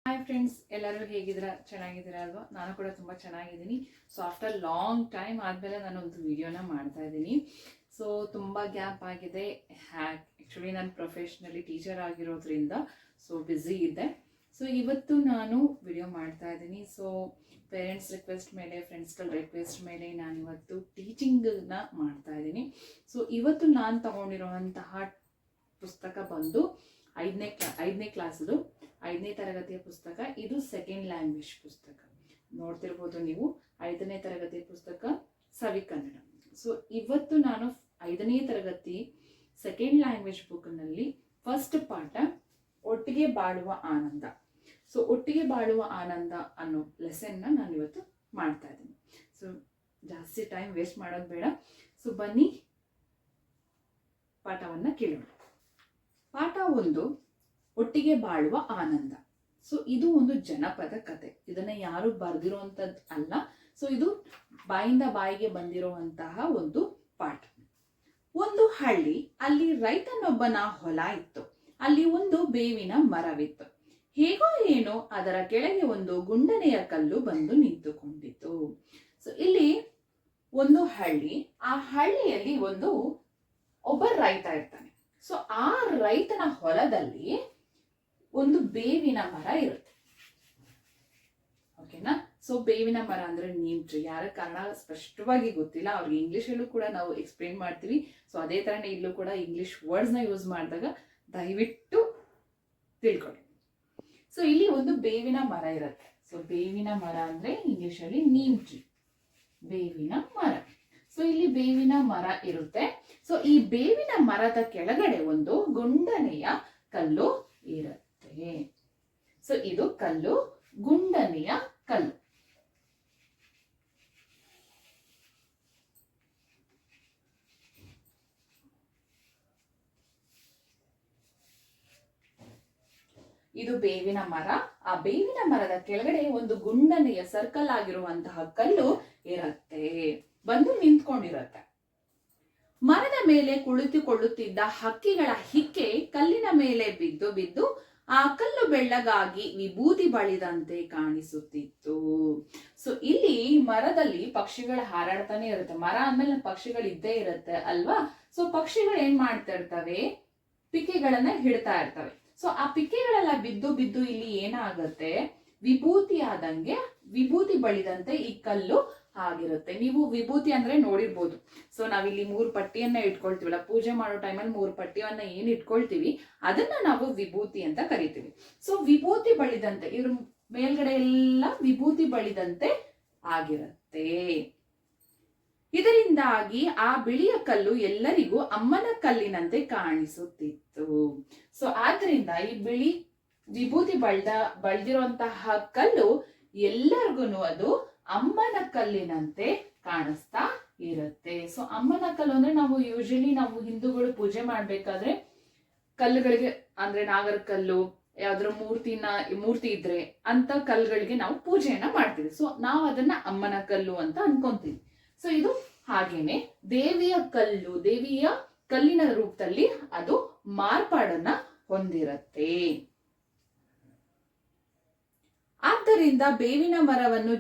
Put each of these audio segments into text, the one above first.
Hi friends, ಎಲ್ಲರೂ ಹೇಗಿದ್ದೀರಾ? ಚೆನ್ನಾಗಿದ್ದೀರಾ ಅಲ್ವಾ? ನಾನು ಕೂಡ ತುಂಬ ಚೆನ್ನಾಗಿದ್ದೀನಿ. ಸೊ ಆಫ್ಟರ್ ಲಾಂಗ್ ಟೈಮ್ ಆದಮೇಲೆ ನಾನೊಂದು ವಿಡಿಯೋನ ಮಾಡ್ತಾ ಇದ್ದೀನಿ. ಸೊ ತುಂಬ ಗ್ಯಾಪ್ ಆಗಿದೆ. ಆ್ಯಕ್ಚುಲಿ ನಾನು ಪ್ರೊಫೆಷ್ನಲಿ ಟೀಚರ್ ಆಗಿರೋದ್ರಿಂದ ಸೊ ಬ್ಯುಸಿ ಇದ್ದೆ. ಸೊ ಇವತ್ತು ನಾನು ವಿಡಿಯೋ ಮಾಡ್ತಾ ಇದ್ದೀನಿ. ಸೊ ಪೇರೆಂಟ್ಸ್ ರಿಕ್ವೆಸ್ಟ್ ಮೇಲೆ, ಫ್ರೆಂಡ್ಸ್ಗಳ ರಿಕ್ವೆಸ್ಟ್ ಮೇಲೆ ನಾನಿವತ್ತು ಟೀಚಿಂಗನ್ನ ಮಾಡ್ತಾ ಇದ್ದೀನಿ. ಸೊ ಇವತ್ತು ನಾನು ತಗೊಂಡಿರುವಂತಹ ಪುಸ್ತಕ ಬಂದು ಐದನೇ ಕ್ಲಾಸದು 5ನೇ ತರಗತಿಯ ಪುಸ್ತಕ. ಇದು ಸೆಕೆಂಡ್ ಲ್ಯಾಂಗ್ವೇಜ್ ಪುಸ್ತಕ. ನೋಡ್ತಿರ್ಬೋದು ನೀವು, 5ನೇ ತರಗತಿಯ ಪುಸ್ತಕ ಸವಿಕನ್ನಡ. ಸೊ ಇವತ್ತು ನಾನು 5ನೇ ತರಗತಿ ಸೆಕೆಂಡ್ ಲ್ಯಾಂಗ್ವೇಜ್ ಬುಕ್ನಲ್ಲಿ ಫಸ್ಟ್ ಪಾಠ ಒಟ್ಟಿಗೆ ಬಾಳುವ ಆನಂದ. ಸೊ ಒಟ್ಟಿಗೆ ಬಾಳುವ ಆನಂದ ಅನ್ನೋ ಲೆಸನ್ನ ನಾನು ಇವತ್ತು ಮಾಡ್ತಾ ಇದ್ದೀನಿ. ಸೊ ಜಾಸ್ತಿ ಟೈಮ್ ವೇಸ್ಟ್ ಮಾಡೋದು ಬೇಡ. ಸೊ ಬನ್ನಿ ಪಾಠವನ್ನ ಕೇಳೋಣ. ಪಾಠ 1, ಒಟ್ಟಿಗೆ ಬಾಳುವ ಆನಂದ. ಸೊ ಇದು ಒಂದು ಜನಪದ ಕತೆ. ಇದನ್ನ ಯಾರು ಬರೆದಿರುವಂತದ್ದು ಅಲ್ಲ. ಸೊ ಇದು ಬಾಯಿಂದ ಬಾಯಿಗೆ ಬಂದಿರುವಂತಹ ಒಂದು ಪಾಠ. ಒಂದು ಹಳ್ಳಿ, ಅಲ್ಲಿ ರೈತನೊಬ್ಬನ ಹೊಲ ಇತ್ತು. ಅಲ್ಲಿ ಒಂದು ಬೇವಿನ ಮರವಿತ್ತು. ಹೇಗೋ ಏನೋ ಅದರ ಕೆಳಗೆ ಒಂದು ಗುಂಡನೆಯ ಕಲ್ಲು ಬಂದು ನಿಂತುಕೊಂಡಿತು. ಸೊ ಇಲ್ಲಿ ಒಂದು ಹಳ್ಳಿ, ಆ ಹಳ್ಳಿಯಲ್ಲಿ ಒಬ್ಬ ರೈತ ಇರ್ತಾನೆ. ಸೊ ಆ ರೈತನ ಹೊಲದಲ್ಲಿ ಒಂದು ಬೇವಿನ ಮರ ಇರುತ್ತೆ. ಓಕೆನಾ? ಸೊ ಬೇವಿನ ಮರ ಅಂದ್ರೆ ನೀಮ್ ಟ್ರೀ. ಯಾರ ಕನ್ನಡ ಸ್ಪಷ್ಟವಾಗಿ ಗೊತ್ತಿಲ್ಲ ಅವ್ರಿಗೆ ಇಂಗ್ಲಿಷಲ್ಲೂ ಕೂಡ ನಾವು ಎಕ್ಸ್ಪ್ಲೇನ್ ಮಾಡ್ತೀವಿ. ಸೊ ಅದೇ ತರನೇ ಇಲ್ಲೂ ಕೂಡ ಇಂಗ್ಲಿಷ್ ವರ್ಡ್ಸ್ ನ ಯೂಸ್ ಮಾಡಿದಾಗ ದಯವಿಟ್ಟು ತಿಳ್ಕೊಳ್ಳಿ. ಸೊ ಇಲ್ಲಿ ಒಂದು ಬೇವಿನ ಮರ ಇರುತ್ತೆ. ಸೊ ಬೇವಿನ ಮರ ಅಂದ್ರೆ ಇಂಗ್ಲಿಷ್ ಅಲ್ಲಿ ನೀಮ್ ಟ್ರೀ, ಬೇವಿನ ಮರ. ಸೊ ಇಲ್ಲಿ ಬೇವಿನ ಮರ ಇರುತ್ತೆ. ಸೊ ಈ ಬೇವಿನ ಮರದ ಕೆಳಗಡೆ ಒಂದು ಗುಂಡನೆಯ ಕಲ್ಲು ಇರುತ್ತೆ. ಸೊ ಇದು ಕಲ್ಲು, ಗುಂಡನೆಯ ಕಲ್ಲು. ಇದು ಬೇವಿನ ಮರ. ಆ ಬೇವಿನ ಮರದ ಕೆಳಗಡೆ ಒಂದು ಗುಂಡನೆಯ ಸರ್ಕಲ್ ಆಗಿರುವಂತಹ ಕಲ್ಲು ಇರುತ್ತೆ, ಬಂದು ನಿಂತ್ಕೊಂಡಿರುತ್ತೆ. ಮರದ ಮೇಲೆ ಕುಳಿತುಕೊಳ್ಳುತ್ತಿದ್ದ ಹಕ್ಕಿಗಳ ಹಿಕ್ಕೆ ಕಲ್ಲಿನ ಮೇಲೆ ಬಿದ್ದು ಬಿದ್ದು ಆ ಕಲ್ಲು ಬೆಳ್ಳಗಾಗಿ ವಿಭೂತಿ ಬಳಿದಂತೆ ಕಾಣಿಸುತ್ತಿತ್ತು. ಸೊ ಇಲ್ಲಿ ಮರದಲ್ಲಿ ಪಕ್ಷಿಗಳು ಹಾರಾಡ್ತಾನೆ ಇರುತ್ತೆ. ಮರ ಅಂದ್ಮೇಲೆ ಪಕ್ಷಿಗಳು ಇದ್ದೇ ಇರುತ್ತೆ ಅಲ್ವಾ? ಸೊ ಪಕ್ಷಿಗಳು ಏನ್ ಮಾಡ್ತಾ ಇರ್ತವೆ? ಪಿಕ್ಕೆಗಳನ್ನ ಹಿಡ್ತಾ ಇರ್ತವೆ. ಸೊ ಆ ಪಿಕ್ಕೆಗಳೆಲ್ಲ ಬಿದ್ದು ಬಿದ್ದು ಇಲ್ಲಿ ಏನಾಗುತ್ತೆ? ವಿಭೂತಿ ಆದಂಗೆ, ವಿಭೂತಿ ಬಳಿದಂತೆ ಈ ಕಲ್ಲು ಆಗಿರುತ್ತೆ. ನೀವು ವಿಭೂತಿ ಅಂದ್ರೆ ನೋಡಿರ್ಬೋದು. ಸೊ ನಾವಿಲ್ಲಿ 3 ಪಟ್ಟಿಯನ್ನ ಇಟ್ಕೊಳ್ತೀವಲ್ಲ, ಪೂಜೆ ಮಾಡೋ ಟೈಮಲ್ಲಿ 3 ಪಟ್ಟಿಯನ್ನ ಏನ್ ಇಟ್ಕೊಳ್ತೀವಿ ಅದನ್ನ ನಾವು ವಿಭೂತಿ ಅಂತ ಕರಿತೀವಿ. ಸೊ ವಿಭೂತಿ ಬಳಿದಂತೆ, ಇವ್ರ ಮೇಲ್ಗಡೆ ಎಲ್ಲ ವಿಭೂತಿ ಬಳಿದಂತೆ ಆಗಿರುತ್ತೆ. ಇದರಿಂದಾಗಿ ಆ ಬಿಳಿಯ ಕಲ್ಲು ಎಲ್ಲರಿಗೂ ಅಮ್ಮನ ಕಲ್ಲಿನಂತೆ ಕಾಣಿಸುತ್ತಿತ್ತು. ಸೊ ಆದ್ರಿಂದ ಈ ಬಿಳಿ ವಿಭೂತಿ ಬಳ್ದಿರುವಂತಹ ಕಲ್ಲು ಎಲ್ಲರಿಗೂ ಅದು ಅಮ್ಮನ ಕಲ್ಲಿನಂತೆ ಕಾಣಿಸ್ತಾ ಇರುತ್ತೆ. ಸೊ ಅಮ್ಮನ ಕಲ್ಲು ಅಂದ್ರೆ ನಾವು ನಾವು ಹಿಂದೂಗಳು ಪೂಜೆ ಮಾಡ್ಬೇಕಾದ್ರೆ ಕಲ್ಲುಗಳಿಗೆ ಅಂದ್ರೆ ನಾಗರ ಕಲ್ಲು, ಯಾವ್ದಾರ ಮೂರ್ತಿ ಇದ್ರೆ ಅಂತ ಕಲ್ಲುಗಳಿಗೆ ನಾವು ಪೂಜೆಯನ್ನ ಮಾಡ್ತೀವಿ. ಸೊ ನಾವು ಅದನ್ನ ಅಮ್ಮನ ಕಲ್ಲು ಅಂತ ಅನ್ಕೊಂತೀವಿ. ಸೊ ಇದು ಹಾಗೇನೆ ದೇವಿಯ ಕಲ್ಲು, ದೇವಿಯ ಕಲ್ಲಿನ ರೂಪದಲ್ಲಿ ಅದು ಮಾರ್ಪಾಡನ್ನ ಹೊಂದಿರುತ್ತೆ. ಆದ್ದರಿಂದ ಬೇವಿನ ಮರವನ್ನು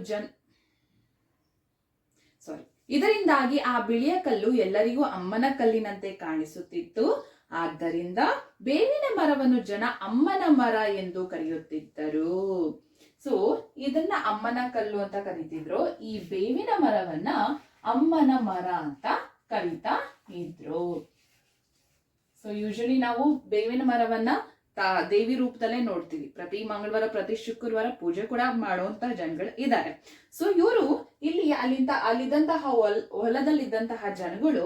ಇದರಿಂದಾಗಿ ಆ ಬಿಳಿಯ ಕಲ್ಲು ಎಲ್ಲರಿಗೂ ಅಮ್ಮನ ಕಲ್ಲಿನಂತೆ ಕಾಣಿಸುತ್ತಿತ್ತು. ಆದ್ದರಿಂದ ಬೇವಿನ ಮರವನ್ನು ಜನ ಅಮ್ಮನ ಮರ ಎಂದು ಕರೆಯುತ್ತಿದ್ದರು. ಸೊ ಇದನ್ನ ಅಮ್ಮನ ಕಲ್ಲು ಅಂತ ಕರೀತಿದ್ರು. ಈ ಬೇವಿನ ಮರವನ್ನ ಅಮ್ಮನ ಮರ ಅಂತ ಕರೀತಾ ಇದ್ರು. ಸೊ ಯೂಶಲಿ ನಾವು ಬೇವಿನ ಮರವನ್ನ ದೇವಿ ರೂಪದಲ್ಲೇ ನೋಡ್ತೀವಿ. ಪ್ರತಿ ಮಂಗಳವಾರ, ಪ್ರತಿ ಶುಕ್ರವಾರ ಪೂಜೆ ಕೂಡ ಮಾಡುವಂತಹ ಜನಗಳು ಇದ್ದಾರೆ. ಸೊ ಇವರು ಇಲ್ಲಿ ಅಲ್ಲಿದ್ದಂತಹ ಹೊಲದಲ್ಲಿದ್ದಂತಹ ಜನಗಳು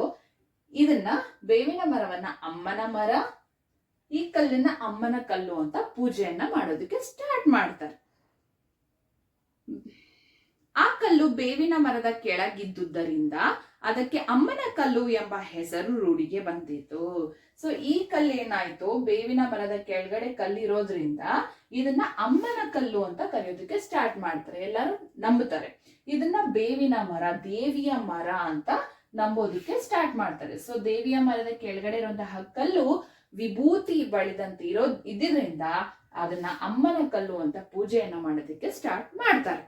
ಇದನ್ನ ಬೇವಿನ ಮರವನ್ನ ಅಮ್ಮನ ಮರ, ಈ ಕಲ್ಲನ್ನ ಅಮ್ಮನ ಕಲ್ಲು ಅಂತ ಪೂಜೆಯನ್ನ ಮಾಡೋದಕ್ಕೆ ಸ್ಟಾರ್ಟ್ ಮಾಡ್ತಾರೆ. ಆ ಕಲ್ಲು ಬೇವಿನ ಮರದ ಕೆಳಗಿದ್ದುದರಿಂದ ಅದಕ್ಕೆ ಅಮ್ಮನ ಕಲ್ಲು ಎಂಬ ಹೆಸರು ರೂಢಿಗೆ ಬಂದಿತ್ತು. ಸೊ ಈ ಕಲ್ಲು ಏನಾಯ್ತು? ಬೇವಿನ ಮರದ ಕೆಳಗಡೆ ಕಲ್ಲಿರೋದ್ರಿಂದ ಇದನ್ನ ಅಮ್ಮನ ಕಲ್ಲು ಅಂತ ಕರೆಯೋದಕ್ಕೆ ಸ್ಟಾರ್ಟ್ ಮಾಡ್ತಾರೆ. ಎಲ್ಲರೂ ನಂಬುತ್ತಾರೆ ಇದನ್ನ ಬೇವಿನ ಮರ, ದೇವಿಯ ಮರ ಅಂತ ನಂಬೋದಕ್ಕೆ ಸ್ಟಾರ್ಟ್ ಮಾಡ್ತಾರೆ. ಸೊ ದೇವಿಯ ಮರದ ಕೆಳಗಡೆ ಇರುವಂತಹ ಕಲ್ಲು ವಿಭೂತಿ ಬಳಿದಂತೆ ಇದ್ದಿದ್ರಿಂದ ಅದನ್ನ ಅಮ್ಮನ ಕಲ್ಲು ಅಂತ ಪೂಜೆಯನ್ನ ಮಾಡೋದಕ್ಕೆ ಸ್ಟಾರ್ಟ್ ಮಾಡ್ತಾರೆ.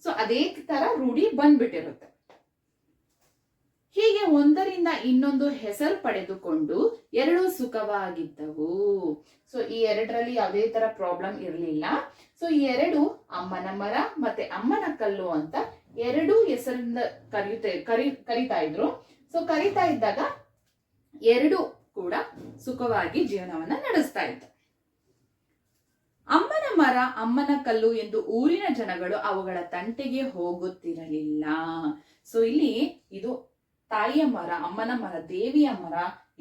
ಸೊ ಅದೇ ತರ ರೂಢಿ ಬಂದ್ಬಿಟ್ಟಿರುತ್ತೆ. ಹೀಗೆ ಒಂದರಿಂದ ಇನ್ನೊಂದು ಹೆಸರು ಪಡೆದುಕೊಂಡು ಎರಡು ಸುಖವಾಗಿದ್ದವು. ಸೊ ಈ ಎರಡರಲ್ಲಿ ಯಾವುದೇ ತರ ಪ್ರಾಬ್ಲಮ್ ಇರಲಿಲ್ಲ. ಸೊ ಈ ಎರಡು ಅಮ್ಮನ ಮರ ಮತ್ತೆ ಅಮ್ಮನ ಕಲ್ಲು ಅಂತ ಎರಡು ಹೆಸರಿಂದ ಕರಿತಾ ಇದ್ರು. ಸೊ ಕರಿತಾ ಇದ್ದಾಗ ಎರಡು ಕೂಡ ಸುಖವಾಗಿ ಜೀವನವನ್ನ ನಡೆಸ್ತಾ ಇತ್ತು. ಅಮ್ಮನ ಮರ ಅಮ್ಮನ ಕಲ್ಲು ಎಂದು ಊರಿನ ಜನಗಳು ಅವುಗಳ ತಂಟೆಗೆ ಹೋಗುತ್ತಿರಲಿಲ್ಲ. ಸೊ ಇಲ್ಲಿ ಇದು ತಾಯಿಯ ಮರ, ಅಮ್ಮನ ಮರ, ದೇವಿಯ ಮರ,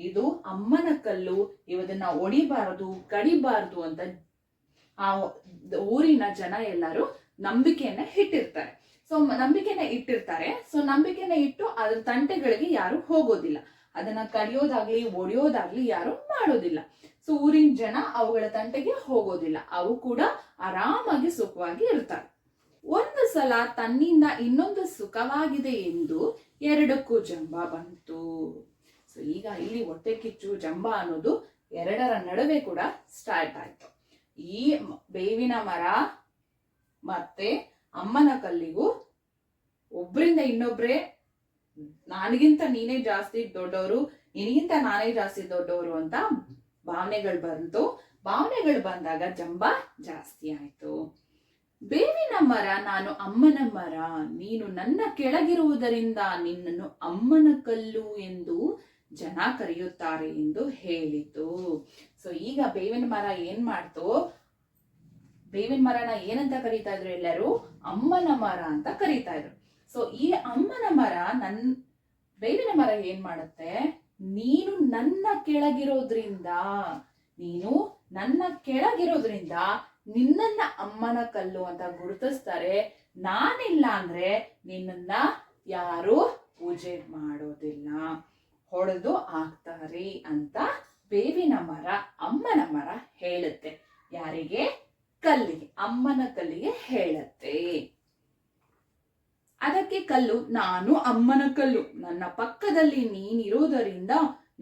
ಇದು ಅಮ್ಮನ ಕಲ್ಲು, ಇವದನ್ನ ಒಡಿಬಾರದು, ಕಡಿಬಾರದು ಅಂತ ಆ ಊರಿನ ಜನ ಎಲ್ಲರೂ ನಂಬಿಕೆಯನ್ನ ಇಟ್ಟಿರ್ತಾರೆ. ಸೊ ನಂಬಿಕೆನ ಇಟ್ಟು ಅದ್ರ ತಂಟೆಗಳಿಗೆ ಯಾರು ಹೋಗೋದಿಲ್ಲ. ಅದನ್ನ ಕಡಿಯೋದಾಗ್ಲಿ ಒಡೆಯೋದಾಗ್ಲಿ ಯಾರು ಮಾಡೋದಿಲ್ಲ. ಸೊ ಊರಿನ ಜನ ಅವುಗಳ ತಂಟೆಗೆ ಹೋಗೋದಿಲ್ಲ. ಅವು ಕೂಡ ಆರಾಮಾಗಿ ಸುಖವಾಗಿ ಇರ್ತಾರೆ. ಒಂದು ಸಲ ತನ್ನಿಂದ ಇನ್ನೊಂದು ಸುಖವಾಗಿದೆ ಎಂದು ಎರಡಕ್ಕೂ ಜಂಬ ಬಂತು. ಸೊ ಈಗ ಇಲ್ಲಿ ಹೊಟ್ಟೆ ಕಿಚ್ಚು ಜಂಬ ಅನ್ನೋದು ಎರಡರ ನಡುವೆ ಕೂಡ ಸ್ಟಾರ್ಟ್ ಆಯ್ತು. ಈ ಬೇವಿನ ಮರ ಮತ್ತೆ ಅಮ್ಮನ ಕಲ್ಲಿಗೂ ಒಬ್ರಿಂದ ಇನ್ನೊಬ್ರೆ ನನಗಿಂತ ನೀನೇ ಜಾಸ್ತಿ ದೊಡ್ಡವರು, ನಿನಗಿಂತ ನಾನೇ ಜಾಸ್ತಿ ದೊಡ್ಡವರು ಅಂತ ಭಾವನೆಗಳು ಬಂದಾಗ ಜಂಬ ಜಾಸ್ತಿ ಆಯ್ತು. ಬೇವಿನ ಮರ ನಾನು ಅಮ್ಮನ ಮರ, ನೀನು ನನ್ನ ಕೆಳಗಿರುವುದರಿಂದ ನಿನ್ನನ್ನು ಅಮ್ಮನ ಕಲ್ಲು ಎಂದು ಜನ ಕರೆಯುತ್ತಾರೆ ಎಂದು ಹೇಳಿತು. ಸೊ ಈಗ ಬೇವಿನ ಮರ ಏನ್ ಮಾಡ್ತು, ಬೇವಿನ ಮರನ ಏನಂತ ಕರೀತಾ ಇದ್ರು ಎಲ್ಲರೂ? ಅಮ್ಮನ ಮರ ಅಂತ ಕರೀತಾ ಇದ್ರು. ಸೊ ಈ ಅಮ್ಮನ ಮರ ಬೇವಿನ ಮರ ಏನ್ ಮಾಡುತ್ತೆ, ನೀನು ನನ್ನ ಕೆಳಗಿರೋದ್ರಿಂದ ನಿನ್ನನ್ನ ಅಮ್ಮನ ಕಲ್ಲು ಅಂತ ಗುರುತಿಸ್ತಾರೆ. ನಾನಿಲ್ಲ ಅಂದ್ರೆ ನಿನ್ನನ್ನ ಯಾರು ಪೂಜೆ ಮಾಡೋದಿಲ್ಲ, ಹೊಡೆದು ಹಾಕ್ತಾರೆ ಅಂತ ಬೇವಿನ ಮರ ಅಮ್ಮನ ಮರ ಹೇಳುತ್ತೆ. ಯಾರಿಗೆ? ಕಲ್ಲಿಗೆ, ಅಮ್ಮನ ಕಲ್ಲಿಗೆ ಹೇಳುತ್ತೆ. ಅದಕ್ಕೆ ಕಲ್ಲು, ನಾನು ಅಮ್ಮನ ಕಲ್ಲು, ನನ್ನ ಪಕ್ಕದಲ್ಲಿ ನೀನಿರೋದರಿಂದ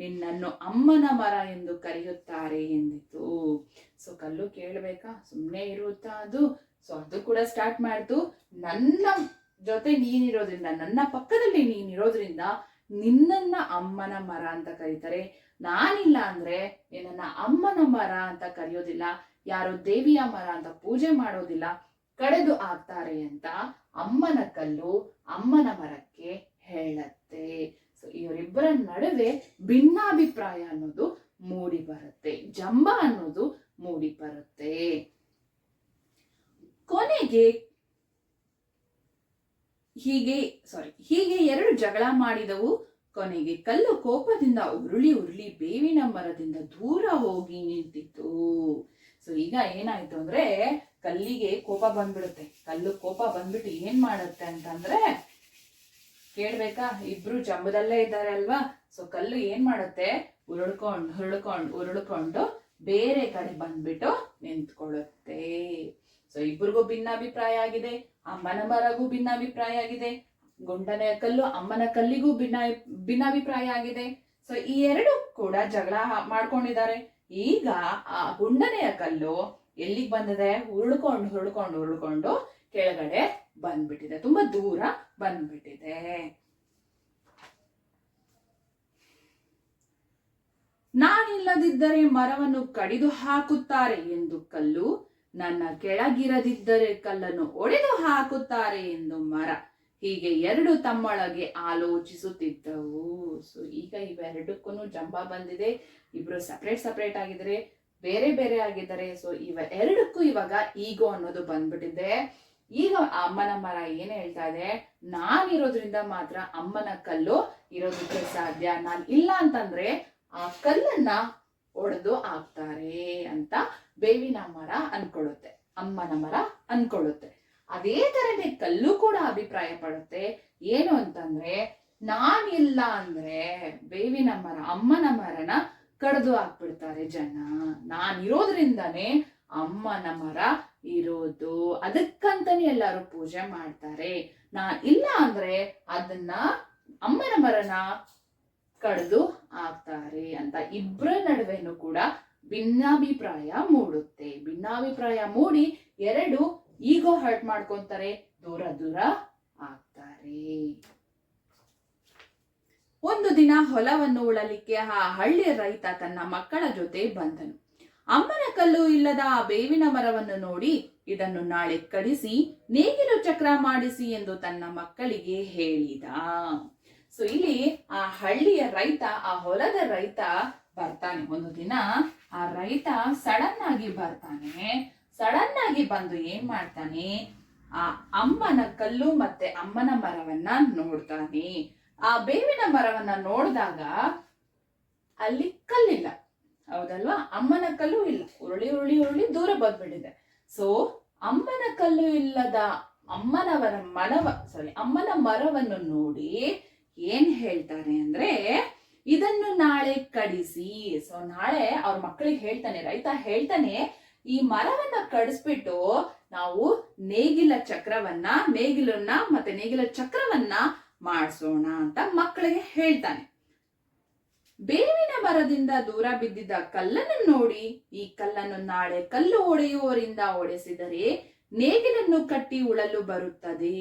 ನಿನ್ನನ್ನು ಅಮ್ಮನ ಮರ ಎಂದು ಕರೆಯುತ್ತಾರೆ ಎಂದಿತು. ಸೊ ಕಲ್ಲು ಕೇಳ್ಬೇಕಾ, ಸುಮ್ಮನೆ ಇರುತ್ತಾ ಅದು? ಸೊ ಅದು ಕೂಡ ಸ್ಟಾರ್ಟ್ ಮಾಡ್ತು. ನನ್ನ ಜೊತೆ ನೀನಿರೋದ್ರಿಂದ, ನನ್ನ ಪಕ್ಕದಲ್ಲಿ ನೀನಿರೋದ್ರಿಂದ ನಿನ್ನನ್ನ ಅಮ್ಮನ ಮರ ಅಂತ ಕರೀತಾರೆ. ನಾನಿಲ್ಲ ಅಂದ್ರೆ ನಿನ್ನ ಅಮ್ಮನ ಮರ ಅಂತ ಕರೆಯೋದಿಲ್ಲ, ಯಾರು ದೇವಿಯ ಮರ ಅಂತ ಪೂಜೆ ಮಾಡೋದಿಲ್ಲ, ಕಡೆದು ಆಗ್ತಾರೆ ಅಂತ ಅಮ್ಮನ ಕಲ್ಲು ಅಮ್ಮನ ಮರಕ್ಕೆ ಹೇಳತ್ತೆ. ಸೊ ಇವರಿಬ್ಬರ ನಡುವೆ ಭಿನ್ನಾಭಿಪ್ರಾಯ ಅನ್ನೋದು ಮೂಡಿ ಬರುತ್ತೆ, ಜಂಬ ಅನ್ನೋದು ಮೂಡಿ ಬರುತ್ತೆ. ಕೊನೆಗೆ ಹೀಗೆ ಎರಡು ಜಗಳ ಮಾಡಿದವು. ಕೊನೆಗೆ ಕಲ್ಲು ಕೋಪದಿಂದ ಉರುಳಿ ಬೇವಿನ ಮರದಿಂದ ದೂರ ಹೋಗಿ ನಿಂತಿತು. ಸೊ ಈಗ ಏನಾಯ್ತು ಅಂದ್ರೆ ಕಲ್ಲಿಗೆ ಕೋಪ ಬಂದ್ಬಿಡುತ್ತೆ. ಕಲ್ಲು ಕೋಪ ಬಂದ್ಬಿಟ್ಟು ಏನ್ ಮಾಡುತ್ತೆ ಅಂತಂದ್ರೆ, ಕೇಳ್ಬೇಕಾ? ಇಬ್ರು ಜಂಬದಲ್ಲೇ ಇದ್ದಾರೆ ಅಲ್ವಾ? ಸೊ ಕಲ್ಲು ಏನ್ ಮಾಡುತ್ತೆ, ಉರುಳ್ಕೊಂಡು ಬೇರೆ ಕಡೆ ಬಂದ್ಬಿಟ್ಟು ನಿಂತ್ಕೊಳ್ಳುತ್ತೆ. ಸೊ ಇಬ್ರಿಗೂ ಭಿನ್ನಾಭಿಪ್ರಾಯ ಆಗಿದೆ, ಅಮ್ಮನ ಮರಗೂ ಭಿನ್ನಾಭಿಪ್ರಾಯ ಆಗಿದೆ, ಗುಂಡನೆಯ ಕಲ್ಲು ಅಮ್ಮನ ಕಲ್ಲಿಗೂ ಭಿನ್ನಾಭಿಪ್ರಾಯ ಆಗಿದೆ. ಸೊ ಈ ಎರಡು ಕೂಡ ಜಗಳ ಮಾಡ್ಕೊಂಡಿದ್ದಾರೆ. ಈಗ ಆ ಗುಂಡನೆಯ ಕಲ್ಲು ಎಲ್ಲಿಗೆ ಬಂದಿದೆ? ಉರುಳ್ಕೊಂಡು ಕೆಳಗಡೆ ಬಂದ್ಬಿಟ್ಟಿದೆ, ತುಂಬಾ ದೂರ ಬಂದ್ಬಿಟ್ಟಿದೆ. ನಾನಿಲ್ಲದಿದ್ದರೆ ಮರವನ್ನು ಕಡಿದು ಹಾಕುತ್ತಾರೆ ಎಂದು ಕಲ್ಲು, ನನ್ನ ಕೆಳಗಿರದಿದ್ದರೆ ಕಲ್ಲನ್ನು ಒಡೆದು ಹಾಕುತ್ತಾರೆ ಎಂದು ಮರ. ಹೀಗೆ ಎರಡು ತಮ್ಮೊಳಗೆ ಆಲೋಚಿಸುತ್ತಿದ್ದವು. ಸೊ ಈಗ ಇವೆರಡಕ್ಕೂ ಜಂಬ ಬಂದಿದೆ. ಇಬ್ರು ಸಪರೇಟ್ ಆಗಿದ್ರೆ, ಬೇರೆ ಬೇರೆ ಆಗಿದ್ದಾರೆ. ಸೊ ಎರಡಕ್ಕೂ ಇವಾಗ ಈಗೋ ಅನ್ನೋದು ಬಂದ್ಬಿಟ್ಟಿದೆ. ಈಗ ಅಮ್ಮನ ಮರ ಏನ್ ಹೇಳ್ತಾ ಇದೆ, ನಾನಿರೋದ್ರಿಂದ ಮಾತ್ರ ಅಮ್ಮನ ಕಲ್ಲು ಇರೋದಕ್ಕೆ ಸಾಧ್ಯ, ನಾನ್ ಇಲ್ಲ ಅಂತಂದ್ರೆ ಆ ಕಲ್ಲನ್ನ ಒಡೆದು ಹಾಕ್ತಾರೆ ಅಂತ ಬೇವಿನ ಮರ ಅನ್ಕೊಳ್ಳುತ್ತೆ, ಅಮ್ಮನ ಮರ ಅನ್ಕೊಳ್ಳುತ್ತೆ. ಅದೇ ತರನೇ ಕಲ್ಲು ಕೂಡ ಅಭಿಪ್ರಾಯ ಪಡುತ್ತೆ. ಏನು ಅಂತಂದ್ರೆ, ನಾನಿಲ್ಲ ಅಂದ್ರೆ ಬೇವಿನ ಮರ ಅಮ್ಮನ ಮರನ ಕಡ್ದು ಹಾಕ್ಬಿಡ್ತಾರೆ ಜನ, ನಾನಿರೋದ್ರಿಂದಾನೇ ಅಮ್ಮನ ಮರ ಇರೋದು, ಅದಕ್ಕಂತಾನೆ ಎಲ್ಲರೂ ಪೂಜೆ ಮಾಡ್ತಾರೆ. ನಾನ್ ಇಲ್ಲ ಅಂದ್ರೆ ಅದನ್ನ ಅಮ್ಮನ ಮರನ ಕಡ್ದು ಹಾಕ್ತಾರೆ ಅಂತ ಇಬ್ಬರ ನಡುವೆನೂ ಕೂಡ ಭಿನ್ನಾಭಿಪ್ರಾಯ ಮೂಡುತ್ತೆ. ಭಿನ್ನಾಭಿಪ್ರಾಯ ಮೂಡಿ ಎರಡು ಈಗೋ ಹರ್ಟ್ ಮಾಡ್ಕೊಂತಾರೆ, ದೂರ ದೂರ ಆಗ್ತಾರೆ. ಒಂದು ದಿನ ಹೊಲವನ್ನು ಉಳಲಿಕ್ಕೆ ಆ ಹಳ್ಳಿಯ ರೈತ ತನ್ನ ಮಕ್ಕಳ ಜೊತೆ ಬಂದನು. ಅಮ್ಮನ ಕಲ್ಲು ಇಲ್ಲದ ಆ ಬೇವಿನ ಮರವನ್ನು ನೋಡಿ ಇದನ್ನು ನಾಳೆ ಕಡಿಸಿ ನೇಗಿಲು ಚಕ್ರ ಮಾಡಿಸಿ ಎಂದು ತನ್ನ ಮಕ್ಕಳಿಗೆ ಹೇಳಿದ. ಸೊ ಇಲ್ಲಿ ಆ ಹಳ್ಳಿಯ ರೈತ, ಆ ಹೊಲದ ರೈತ ಬರ್ತಾನೆ. ಒಂದು ದಿನ ಆ ರೈತ ಸಡನ್ ಆಗಿ ಬರ್ತಾನೆ. ಸಡನ್ ಆಗಿ ಬಂದು ಏನ್ ಮಾಡ್ತಾನೆ, ಆ ಅಮ್ಮನ ಕಲ್ಲು ಮತ್ತೆ ಅಮ್ಮನ ಮರವನ್ನ ನೋಡ್ತಾನೆ. ಆ ಬೇವಿನ ಮರವನ್ನ ನೋಡಿದಾಗ ಅಲ್ಲಿ ಕಲ್ಲಿಲ್ಲ, ಹೌದಲ್ವಾ? ಅಮ್ಮನ ಕಲ್ಲು ಇಲ್ಲ, ಉರುಳಿ ಉರುಳಿ ಉರುಳಿ ದೂರ ಬಂದ್ಬಿಟ್ಟಿದೆ. ಸೊ ಅಮ್ಮನ ಕಲ್ಲು ಇಲ್ಲದ ಅಮ್ಮನ ಮರವನ್ನು ನೋಡಿ ಏನ್ ಹೇಳ್ತಾರೆ ಅಂದ್ರೆ, ಇದನ್ನು ನಾಳೆ ಕಡಿಸಿ. ಸೊ ನಾಳೆ ಅವ್ರ ಮಕ್ಕಳಿಗೆ ಹೇಳ್ತಾನೆ, ರೈತ ಹೇಳ್ತಾನೆ, ಈ ಮರವನ್ನ ಕಡಿಸ್ಬಿಟ್ಟು ನಾವು ನೇಗಿಲ ಚಕ್ರವನ್ನ ಮಾಡಿಸೋಣ ಅಂತ ಮಕ್ಕಳಿಗೆ ಹೇಳ್ತಾನೆ. ಬೇವಿನ ಮರದಿಂದ ದೂರ ಬಿದ್ದಿದ್ದ ಕಲ್ಲನ್ನು ನೋಡಿ, ಈ ಕಲ್ಲನ್ನು ನಾಳೆ ಕಲ್ಲು ಒಡೆಯುವವರಿಂದ ಒಡೆಸಿದರೆ ನೇಗಿಲನ್ನು ಕಟ್ಟಿ ಉಳಲು ಬರುತ್ತದೆ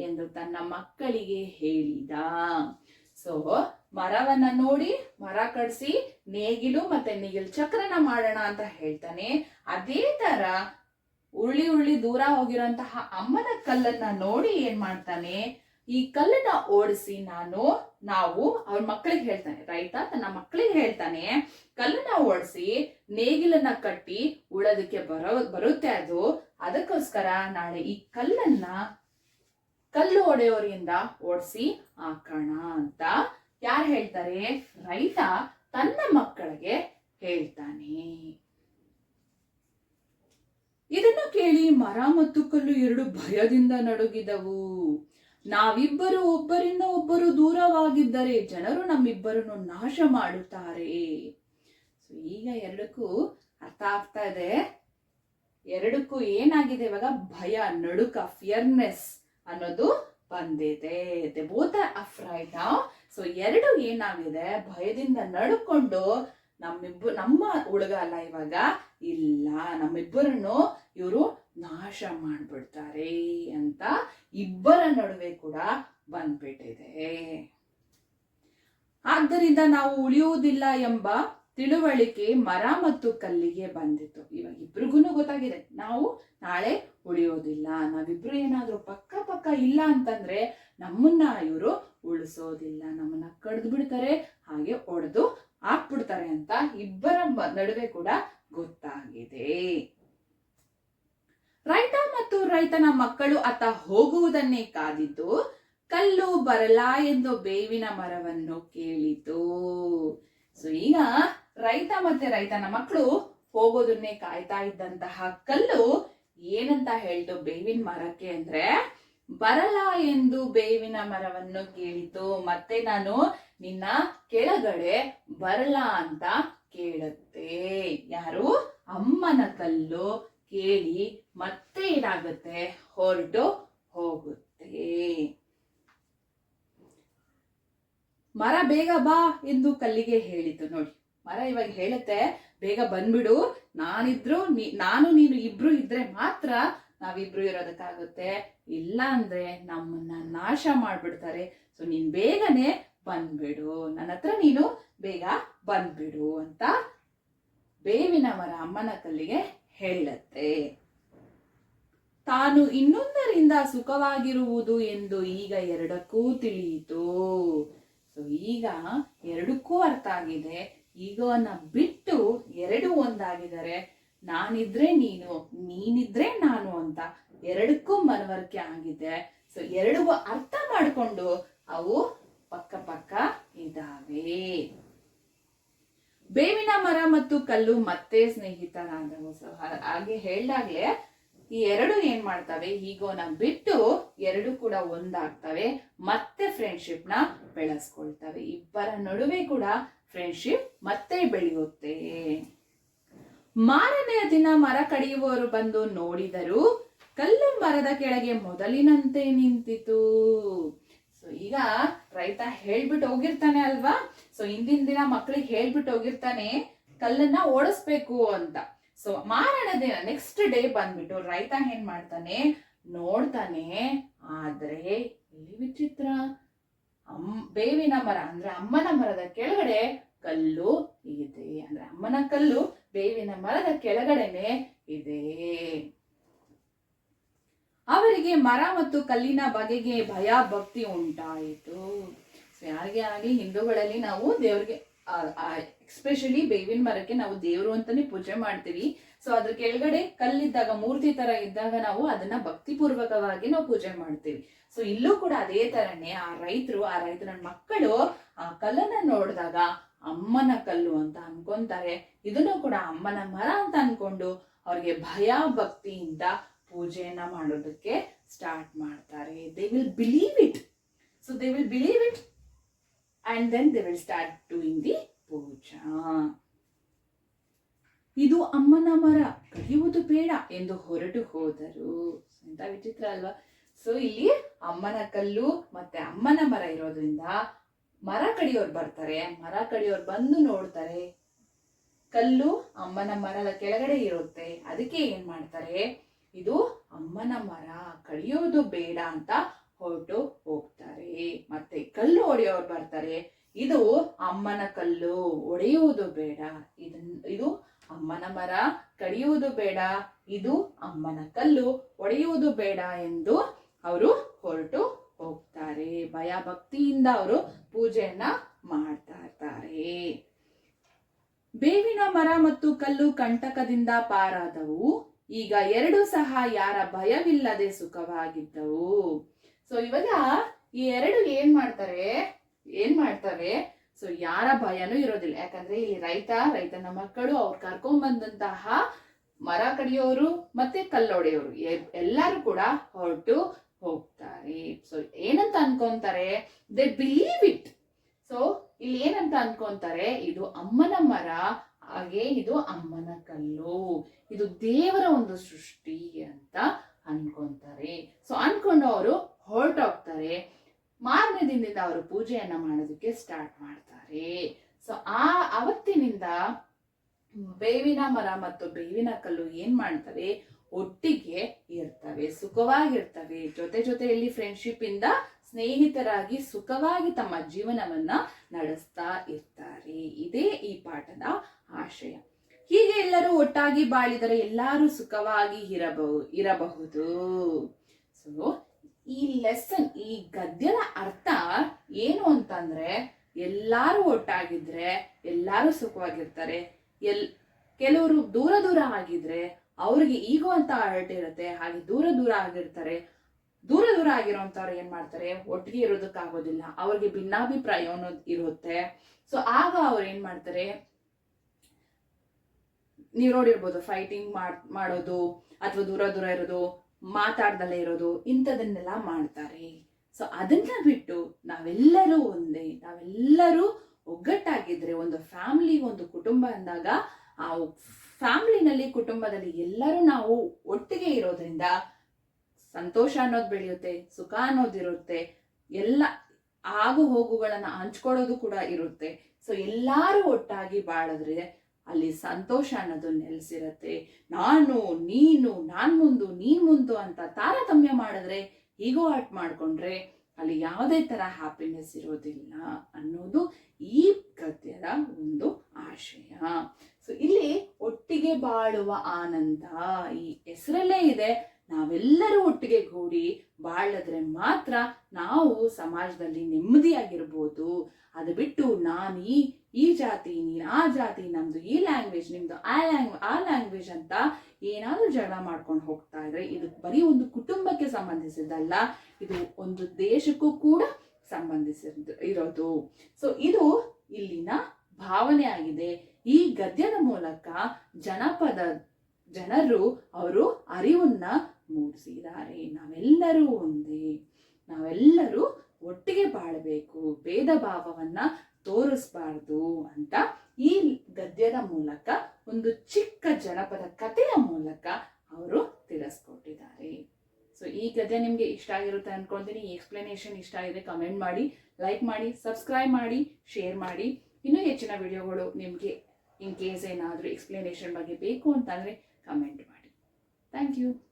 ಎಂದು ತನ್ನ ಮಕ್ಕಳಿಗೆ ಹೇಳಿದ. ಸೊ ಮರವನ್ನ ನೋಡಿ ಮರ ಕಡಿಸಿ ನೇಗಿಲು ಚಕ್ರನ ಮಾಡೋಣ ಅಂತ ಹೇಳ್ತಾನೆ. ಅದೇ ತರ ಉರುಳಿ ದೂರ ಹೋಗಿರೋಂತಹ ಅಮ್ಮನ ಕಲ್ಲನ್ನ ನೋಡಿ ಏನ್ ಮಾಡ್ತಾನೆ, ಈ ಕಲ್ಲನ್ನ ಓಡಿಸಿ ನಾವು ಅವ್ರ ಮಕ್ಕಳಿಗೆ ಹೇಳ್ತಾನೆ, ರೈತ ತನ್ನ ಮಕ್ಕಳಿಗೆ ಹೇಳ್ತಾನೆ, ಕಲ್ಲನ್ನ ಓಡಿಸಿ ನೇಗಿಲನ್ನ ಕಟ್ಟಿ ಉಳೋದಕ್ಕೆ ಬರುತ್ತೆ ಅದು. ಅದಕ್ಕೋಸ್ಕರ ನಾಳೆ ಈ ಕಲ್ಲು ಒಡೆಯೋರಿಂದ ಓಡಿಸಿ ಹಾಕೋಣ ಅಂತ ಯಾರು ಹೇಳ್ತಾರೆ? ರೈತ ತನ್ನ ಮಕ್ಕಳಿಗೆ ಹೇಳ್ತಾನೆ. ಇದನ್ನು ಕೇಳಿ ಮರ ಮತ್ತು ಕಲ್ಲು ಎರಡು ಭಯದಿಂದ ನಡುಗಿದವು. ನಾವಿಬ್ಬರು ಒಬ್ಬರಿಂದ ಒಬ್ಬರು ದೂರವಾಗಿದ್ದರೆ ಜನರು ನಮ್ಮಿಬ್ಬರನ್ನು ನಾಶ ಮಾಡುತ್ತಾರೆ. ಸೊ ಈಗ ಎರಡಕ್ಕೂ ಅರ್ಥ ಆಗ್ತಾ ಇದೆ. ಎರಡಕ್ಕೂ ಏನಾಗಿದೆ ಇವಾಗ? ಭಯ, ನಡುಕ, ಫಿಯರ್ನೆಸ್ ಅನ್ನೋದು ಬಂದಿದೆ. They both are afraid now. So ಎರಡು ಏನಾಗಿದೆ, ಭಯದಿಂದ ನಡ್ಕೊಂಡು ನಮ್ಮ ಹುಡುಗ ಅಲ್ಲ ಇವಾಗ, ಇಲ್ಲ ನಮ್ಮಿಬ್ಬರನ್ನು ಇವರು ನಾಶ ಮಾಡ್ಬಿಡ್ತಾರೆ ಅಂತ ಇಬ್ಬರ ನಡುವೆ ಕೂಡ ಬಂದ್ಬಿಟ್ಟಿದೆ. ಆದ್ದರಿಂದ ನಾವು ಉಳಿಯುವುದಿಲ್ಲ ಎಂಬ ತಿಳುವಳಿಕೆ ಮರ ಮತ್ತು ಕಲ್ಲಿಗೆ ಬಂದಿತ್ತು. ಇವಾಗ ಇಬ್ರಿಗೂ ಗೊತ್ತಾಗಿದೆ, ನಾವು ನಾಳೆ ಉಳಿಯೋದಿಲ್ಲ, ನಾವಿಬ್ರು ಏನಾದ್ರೂ ಪಕ್ಕ ಇಲ್ಲ ಅಂತಂದ್ರೆ ನಮ್ಮನ್ನ ಇವರು ಉಳಿಸೋದಿಲ್ಲ, ನಮ್ಮನ್ನ ಕಡ್ದು ಬಿಡ್ತಾರೆ, ಹಾಗೆ ಒಡೆದು ಹಾಕ್ಬಿಡ್ತಾರೆ ಅಂತ ಇಬ್ಬರ ನಡುವೆ ಕೂಡ ಗೊತ್ತಾಗಿದೆ. ರೈತ ಮತ್ತು ರೈತನ ಮಕ್ಕಳು ಅತ್ತ ಹೋಗುವುದನ್ನೇ ಕಾದಿದ್ದು ಕಲ್ಲು ಬರಲಾ ಎಂದು ಬೇವಿನ ಮರವನ್ನು ಕೇಳಿತು. ಸೊ ಈಗ ರೈತ ಮತ್ತೆ ರೈತನ ಮಕ್ಕಳು ಹೋಗೋದನ್ನೇ ಕಾಯ್ತಾ ಇದ್ದಂತಹ ಕಲ್ಲು ಏನಂತ ಹೇಳ್ತು ಬೇವಿನ ಮರಕ್ಕೆ ಅಂದ್ರೆ, ಬರಲಾ ಎಂದು ಬೇವಿನ ಮರವನ್ನು ಕೇಳಿತು. ಮತ್ತೆ ನಾನು ನಿನ್ನ ಕೆಳಗಡೆ ಬರಲಾ ಅಂತ ಕೇಳುತ್ತೆ. ಯಾರು? ಅಮ್ಮನ ಕಲ್ಲು ಕೇಳಿ ಮತ್ತೆ ಏನಾಗುತ್ತೆ, ಹೊರಟು ಹೋಗುತ್ತೆ. ಮರ ಬೇಗ ಬಾ ಎಂದು ಕಲ್ಲಿಗೆ ಹೇಳಿತು. ನೋಡಿ, ಮರ ಇವಾಗ ಹೇಳುತ್ತೆ, ಬೇಗ ಬಂದ್ಬಿಡು, ನಾನು ನೀನು ಇಬ್ರು ಇದ್ರೆ ಮಾತ್ರ ನಾವಿಬ್ರು ಇರೋದಕ್ಕಾಗುತ್ತೆ, ಇಲ್ಲ ಅಂದ್ರೆ ನಮ್ಮನ್ನ ನಾಶ ಮಾಡ್ಬಿಡ್ತಾರೆ. ಸೊ ನೀನ್ ಬೇಗನೆ ಬಂದ್ಬಿಡು, ನನ್ನ ಹತ್ರ ನೀನು ಬೇಗ ಬಂದ್ಬಿಡು ಅಂತ ಬೇವಿನ ಮರ ಅಮ್ಮನ ಕಲ್ಲಿಗೆ ಹೇಳುತ್ತೆ. ತಾನು ಇನ್ನೊಂದರಿಂದ ಸುಖವಾಗಿರುವುದು ಎಂದು ಈಗ ಎರಡಕ್ಕೂ ತಿಳಿಯಿತು. ಸೊ ಈಗ ಎರಡಕ್ಕೂ ಅರ್ಥ ಆಗಿದೆ. ಈಗೋವನ್ನ ಬಿಟ್ಟು ಎರಡು ಒಂದಾಗಿದ್ದಾರೆ. ನಾನಿದ್ರೆ ನೀನು, ನೀನಿದ್ರೆ ನಾನು ಅಂತ ಎರಡಕ್ಕೂ ಮನವರಿಕೆ ಆಗಿದೆ. ಸೊ ಎರಡಿಗೂ ಅರ್ಥ ಮಾಡಿಕೊಂಡು ಅವು ಪಕ್ಕ ಇದಾವೆ. ಬೇವಿನ ಮರ ಮತ್ತು ಕಲ್ಲು ಮತ್ತೆ ಸ್ನೇಹಿತರಾದವು. ಸೊ ಹಾಗೆ ಹೇಳಿದಾಗ್ಲೆ ಈ ಎರಡು ಏನ್ ಮಾಡ್ತವೆ, ಈಗೋನ ಬಿಟ್ಟು ಎರಡು ಕೂಡ ಒಂದಾಗ್ತವೆ, ಮತ್ತೆ ಫ್ರೆಂಡ್ಶಿಪ್ ನ ಬೆಳೆಸ್ಕೊಳ್ತವೆ. ಇಬ್ಬರ ನಡುವೆ ಕೂಡ ಫ್ರೆಂಡ್ಶಿಪ್ ಮತ್ತೆ ಬೆಳೆಯುತ್ತೆ. ಮಾರನೆಯ ದಿನ ಮರ ಕಡಿಯುವವರು ಬಂದು ನೋಡಿದರು, ಕಲ್ಲು ಮರದ ಕೆಳಗೆ ಮೊದಲಿನಂತೆ ನಿಂತಿತು. ಸೊ ಈಗ ರೈತ ಹೇಳ್ಬಿಟ್ಟು ಹೋಗಿರ್ತಾನೆ ಅಲ್ವಾ. ಸೊ ಹಿಂದಿನ ದಿನ ಮಕ್ಕಳಿಗೆ ಹೇಳ್ಬಿಟ್ಟು ಹೋಗಿರ್ತಾನೆ, ಕಲ್ಲನ್ನ ಓಡಿಸ್ಬೇಕು ಅಂತ. ಸೊ ಮಾರನೇ ದಿನ ನೆಕ್ಸ್ಟ್ ಡೇ ಬಂದ್ಬಿಟ್ಟು ರೈತ ಏನ್ ಮಾಡ್ತಾನೆ, ನೋಡ್ತಾನೆ. ಆದ್ರೆ ಇಲ್ಲಿ ವಿಚಿತ್ರ, ಬೇವಿನ ಮರ ಅಂದ್ರೆ ಅಮ್ಮನ ಮರದ ಕೆಳಗಡೆ ಕಲ್ಲು ಇದೆ. ಅಂದ್ರೆ ಅಮ್ಮನ ಕಲ್ಲು ಬೇವಿನ ಮರದ ಕೆಳಗಡೆನೆ ಇದೆ. ಅವರಿಗೆ ಮರ ಮತ್ತು ಕಲ್ಲಿನ ಬಗೆಗೆ ಭಯ ಭಕ್ತಿ ಉಂಟಾಯಿತು. ಸೊ ಯಾರಿಗೆ ಆಗಲಿ ಹಿಂದೂಗಳಲ್ಲಿ ನಾವು ದೇವ್ರಿಗೆ ಎಸ್ಪೆಷಲಿ ಬೇವಿನ ಮರಕ್ಕೆ ನಾವು ದೇವರು ಅಂತಾನೆ ಪೂಜೆ ಮಾಡ್ತೀವಿ. ಸೊ ಅದ್ರ ಕೆಳಗಡೆ ಕಲ್ಲಿದ್ದಾಗ, ಮೂರ್ತಿ ತರ ಇದ್ದಾಗ ನಾವು ಅದನ್ನ ಭಕ್ತಿ ಪೂರ್ವಕವಾಗಿ ನಾವು ಪೂಜೆ ಮಾಡ್ತೀವಿ. ಸೊ ಇಲ್ಲೂ ಕೂಡ ಅದೇ ತರನೇ ಆ ರೈತರ ಮಕ್ಕಳು ಆ ಕಲ್ಲನ್ನ ನೋಡಿದಾಗ ಅಮ್ಮನ ಕಲ್ಲು ಅಂತ ಅನ್ಕೊಂತಾರೆ. ಇದನ್ನು ಕೂಡ ಅಮ್ಮನ ಮರ ಅಂತ ಅನ್ಕೊಂಡು ಅವ್ರಿಗೆ ಭಯ ಭಕ್ತಿಯಿಂದ ಪೂಜೆಯನ್ನ ಮಾಡೋದಕ್ಕೆ ಸ್ಟಾರ್ಟ್ ಮಾಡ್ತಾರೆ. They will believe it. So they will believe it and then they will start doing the ಪೂಜಾ. ಇದು ಅಮ್ಮನ ಮರ, ಕಡಿಯುವುದು ಬೇಡ ಎಂದು ಹೊರಟು ಹೋದರು. ಎಂತ ವಿಚಿತ್ರ ಅಲ್ವಾ? ಸೊ ಇಲ್ಲಿ ಅಮ್ಮನ ಕಲ್ಲು ಮತ್ತೆ ಅಮ್ಮನ ಮರ ಇರೋದ್ರಿಂದ ಮರ ಕಡಿಯೋರು ಬರ್ತಾರೆ. ಮರ ಕಡಿಯೋರು ಬಂದು ನೋಡ್ತಾರೆ, ಕಲ್ಲು ಅಮ್ಮನ ಮರದ ಕೆಳಗಡೆ ಇರುತ್ತೆ. ಅದಕ್ಕೆ ಏನ್ ಮಾಡ್ತಾರೆ, ಇದು ಅಮ್ಮನ ಮರ, ಕಡಿಯೋದು ಬೇಡ ಅಂತ ಹೊರಟು ಹೋಗ್ತಾರೆ. ಮತ್ತೆ ಕಲ್ಲು ಒಡೆಯೋರು ಬರ್ತಾರೆ, ಇದು ಅಮ್ಮನ ಕಲ್ಲು, ಒಡೆಯುವುದು ಬೇಡ. ಇದು ಅಮ್ಮನ ಮರ, ಕಡಿಯುವುದು ಬೇಡ. ಇದು ಅಮ್ಮನ ಕಲ್ಲು, ಒಡೆಯುವುದು ಬೇಡ ಎಂದು ಅವರು ಹೊರಟು ಹೋಗ್ತಾರೆ. ಭಯ ಭಕ್ತಿಯಿಂದ ಅವರು ಪೂಜೆಯನ್ನ ಮಾಡ್ತಾ ಇರ್ತಾರೆ. ಬೇವಿನ ಮರ ಮತ್ತು ಕಲ್ಲು ಕಂಟಕದಿಂದ ಪಾರಾದವು. ಈಗ ಎರಡು ಸಹ ಯಾರ ಭಯವಿಲ್ಲದೆ ಸುಖವಾಗಿದ್ದವು. ಸೊ ಇವಾಗ ಈ ಎರಡು ಏನ್ ಮಾಡ್ತವೆ, ಸೊ ಯಾರ ಭಯನೂ ಇರೋದಿಲ್ಲ. ಯಾಕಂದ್ರೆ ಇಲ್ಲಿ ರೈತನ ಮಕ್ಕಳು ಅವ್ರು ಕರ್ಕೊಂಡ್ ಬಂದಂತಹ ಮರ ಕಡಿಯೋರು ಮತ್ತೆ ಕಲ್ಲೊಡೆಯೋರು ಎಲ್ಲರೂ ಕೂಡ ಹೊರಟು ಹೋಗ್ತಾರೆ. ಸೊ ಏನಂತ ಅನ್ಕೊಂತಾರೆ, ದೇ ಬಿಲೀವ್ ಇಟ್. ಸೊ ಇಲ್ಲಿ ಏನಂತ ಅನ್ಕೊಂತಾರೆ, ಇದು ಅಮ್ಮನ ಮರ, ಹಾಗೆ ಇದು ಅಮ್ಮನ ಕಲ್ಲು, ಇದು ದೇವರ ಒಂದು ಸೃಷ್ಟಿ ಅಂತ ಅನ್ಕೊಂತಾರೆ. ಸೊ ಅನ್ಕೊಂಡು ಅವರು ಹೊರಟೋಗ್ತಾರೆ. ಮಾರನೇ ದಿನದಿಂದ ಅವರು ಪೂಜೆಯನ್ನ ಮಾಡೋದಕ್ಕೆ ಸ್ಟಾರ್ಟ್ ಮಾಡ್ತಾರೆ. ಸೊ ಅವತ್ತಿನಿಂದ ಬೇವಿನ ಮರ ಮತ್ತು ಬೇವಿನ ಕಲ್ಲು ಏನ್ ಮಾಡ್ತವೆ, ಒಟ್ಟಿಗೆ ಇರ್ತವೆ, ಸುಖವಾಗಿರ್ತವೆ. ಜೊತೆಯಲ್ಲಿ ಫ್ರೆಂಡ್ಶಿಪ್ ಇಂದ ಸ್ನೇಹಿತರಾಗಿ ಸುಖವಾಗಿ ತಮ್ಮ ಜೀವನವನ್ನ ನಡೆಸ್ತಾ ಇರ್ತಾರೆ. ಇದೇ ಈ ಪಾಠದ ಆಶಯ. ಹೀಗೆ ಎಲ್ಲರೂ ಒಟ್ಟಾಗಿ ಬಾಳಿದರೆ ಎಲ್ಲರೂ ಸುಖವಾಗಿ ಇರಬಹುದು. ಸೊ ಈ ಲೆಸನ್, ಈ ಗದ್ಯದ ಅರ್ಥ ಏನು ಅಂತಂದ್ರೆ, ಎಲ್ಲಾರು ಒಟ್ಟಾಗಿದ್ರೆ ಎಲ್ಲಾರು ಸುಖವಾಗಿರ್ತಾರೆ. ಕೆಲವರು ದೂರ ಆಗಿದ್ರೆ ಅವ್ರಿಗೆ ಈಗೋ ಅಂತ ಹರ್ಟ್ ಇರುತ್ತೆ, ಹಾಗೆ ದೂರ ಆಗಿರ್ತಾರೆ. ದೂರ ಆಗಿರೋಂಥವ್ರು ಏನ್ ಮಾಡ್ತಾರೆ, ಒಟ್ಟಿಗೆ ಇರೋದಕ್ಕಾಗೋದಿಲ್ಲ, ಅವ್ರಿಗೆ ಭಿನ್ನಾಭಿಪ್ರಾಯ ಅನ್ನೋದು ಇರುತ್ತೆ. ಸೊ ಆಗ ಅವ್ರು ಏನ್ ಮಾಡ್ತಾರೆ, ನೀವು ನೋಡಿರ್ಬೋದು, ಫೈಟಿಂಗ್ ಮಾಡೋದು ಅಥವಾ ದೂರ ಇರೋದು, ಮಾತಾಡ್ದಲ್ಲೇ ಇರೋದು, ಇಂಥದನ್ನೆಲ್ಲ ಮಾಡ್ತಾರೆ. ಸೊ ಅದನ್ನ ಬಿಟ್ಟು ನಾವೆಲ್ಲರೂ ಒಂದೇ, ನಾವೆಲ್ಲರೂ ಒಗ್ಗಟ್ಟಾಗಿದ್ರೆ, ಒಂದು ಫ್ಯಾಮಿಲಿ, ಒಂದು ಕುಟುಂಬ ಅಂದಾಗ ಆ ಫ್ಯಾಮಿಲಿನಲ್ಲಿ, ಕುಟುಂಬದಲ್ಲಿ ಎಲ್ಲರೂ ನಾವು ಒಟ್ಟಿಗೆ ಇರೋದ್ರಿಂದ ಸಂತೋಷ ಅನ್ನೋದು ಬೆಳೆಯುತ್ತೆ, ಸುಖ ಅನ್ನೋದಿರುತ್ತೆ, ಎಲ್ಲ ಆಗು ಹೋಗುಗಳನ್ನ ಹಂಚ್ಕೊಳ್ಳೋದು ಕೂಡ ಇರುತ್ತೆ. ಸೊ ಎಲ್ಲಾರು ಒಟ್ಟಾಗಿ ಬಾಳಿದ್ರೆ ಅಲ್ಲಿ ಸಂತೋಷ ಅನ್ನೋದು ನೆಲೆಸಿರತ್ತೆ. ನಾನು ನೀನು, ನಾನ್ ಮುಂದು ನೀನ್ ಮುಂದು ಅಂತ ತಾರತಮ್ಯ ಮಾಡಿದ್ರೆ, ಈಗೋ ಆರ್ಟ್ ಮಾಡ್ಕೊಂಡ್ರೆ ಅಲ್ಲಿ ಯಾವುದೇ ತರ ಹ್ಯಾಪಿನೆಸ್ ಇರೋದಿಲ್ಲ ಅನ್ನೋದು ಈ ಗದ್ಯದ ಒಂದು ಆಶಯ. ಸೊ ಇಲ್ಲಿ ಒಟ್ಟಿಗೆ ಬಾಳುವ ಆನಂದ ಈ ಹೆಸರಲ್ಲೇ ಇದೆ. ನಾವೆಲ್ಲರೂ ಒಟ್ಟಿಗೆ ಗೂಡಿ ಬಾಳಿದ್ರೆ ಮಾತ್ರ ನಾವು ಸಮಾಜದಲ್ಲಿ ನೆಮ್ಮದಿಯಾಗಿರ್ಬೋದು. ಅದು ಬಿಟ್ಟು ನಾನು ಈ ಜಾತಿ, ನೀನ್ ಆ ಜಾತಿ, ನಮ್ದು ಈ ಲ್ಯಾಂಗ್ವೇಜ್, ನಿಮ್ದು ಆ ಲ್ಯಾಂಗ್ವೇಜ್ ಅಂತ ಏನಾದ್ರೂ ಜಗಳ ಮಾಡ್ಕೊಂಡು ಹೋಗ್ತಾ ಇದ್ರೆ ಇದು ಬರೀ ಒಂದು ಕುಟುಂಬಕ್ಕೆ ಸಂಬಂಧಿಸಿದಲ್ಲ, ಇದು ಒಂದು ದೇಶಕ್ಕೂ ಕೂಡ ಇರೋದು. ಸೊ ಇದು ಇಲ್ಲಿನ ಭಾವನೆ ಆಗಿದೆ. ಈ ಗದ್ಯದ ಮೂಲಕ ಜನರು ಅವರು ಅರಿವನ್ನ ಮೂಡಿಸಿದ್ದಾರೆ. ನಾವೆಲ್ಲರೂ ಒಂದೇ, ನಾವೆಲ್ಲರೂ ಒಟ್ಟಿಗೆ ಬಾಳಬೇಕು, ಭೇದ ಭಾವವನ್ನ ತೋರಿಸಬಾರ್ದು ಅಂತ ಈ ಗದ್ಯದ ಮೂಲಕ, ಒಂದು ಚಿಕ್ಕ ಜನಪದ ಕಥೆಯ ಮೂಲಕ ಅವರು ತಿಳಿಸ್ಕೊಟ್ಟಿದ್ದಾರೆ. ಸೊ ಈ ಗದ್ಯ ನಿಮ್ಗೆ ಇಷ್ಟ ಆಗಿರುತ್ತೆ ಅನ್ಕೊಂತೀನಿ. ಈ ಎಕ್ಸ್ಪ್ಲನೇಷನ್ ಇಷ್ಟ ಆಗಿದೆ ಕಮೆಂಟ್ ಮಾಡಿ, ಲೈಕ್ ಮಾಡಿ, ಸಬ್ಸ್ಕ್ರೈಬ್ ಮಾಡಿ, ಶೇರ್ ಮಾಡಿ. ಇನ್ನೂ ಹೆಚ್ಚಿನ ವಿಡಿಯೋಗಳು ನಿಮ್ಗೆ ಇನ್ ಕೇಸ್ ಏನಾದರೂ ಎಕ್ಸ್ಪ್ಲನೇಷನ್ ಬಗ್ಗೆ ಬೇಕು ಅಂತಂದರೆ ಕಮೆಂಟ್ ಮಾಡಿ. Thank you.